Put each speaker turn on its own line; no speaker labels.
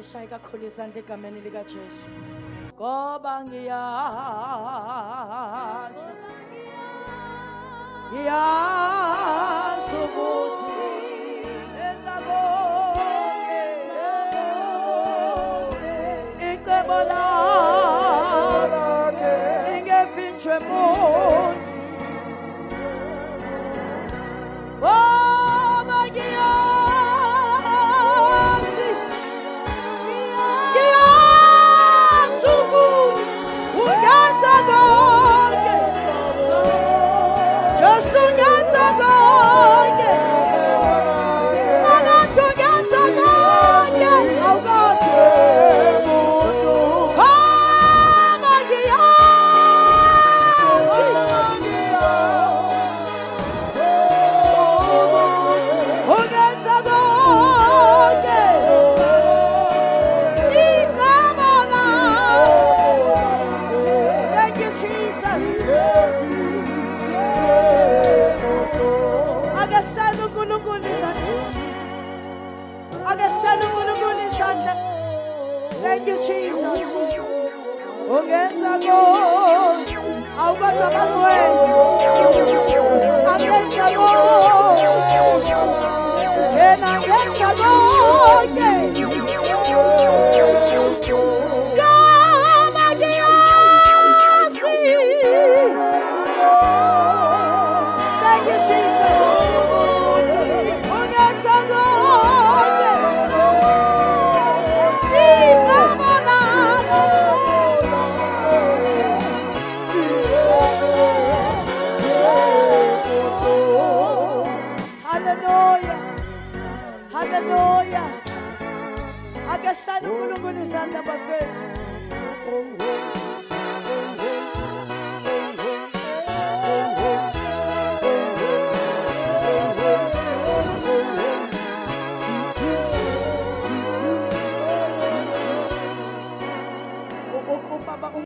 Sishaye kakhulu izandla egameni lika Jesu. Ngoba ngiyazi ukuthi enza konke icebo lakhe lingevinjwe muntu. Ngoba ngiyazi ukuthi ungenza konke, Jesu ungenza konke, Smakade ungenza konke, awukade muntu. Ngoba ngiyazi ungenza konke icebo lakhe. Thank you, Jesus. Akashaya uNkulunkulu izandla. Akashaya uNkulunkulu izandla. Thank you, Jesus. Ungenza konke, awukade abangcwele angenza konke, yena angenza konke. Ngoba ngiyazi. Thank you, Jesus. Ungenza konke icebo lakhe. Hallelujah. Hallelujah. Akashaya uNkulunkulu izandla bafethu.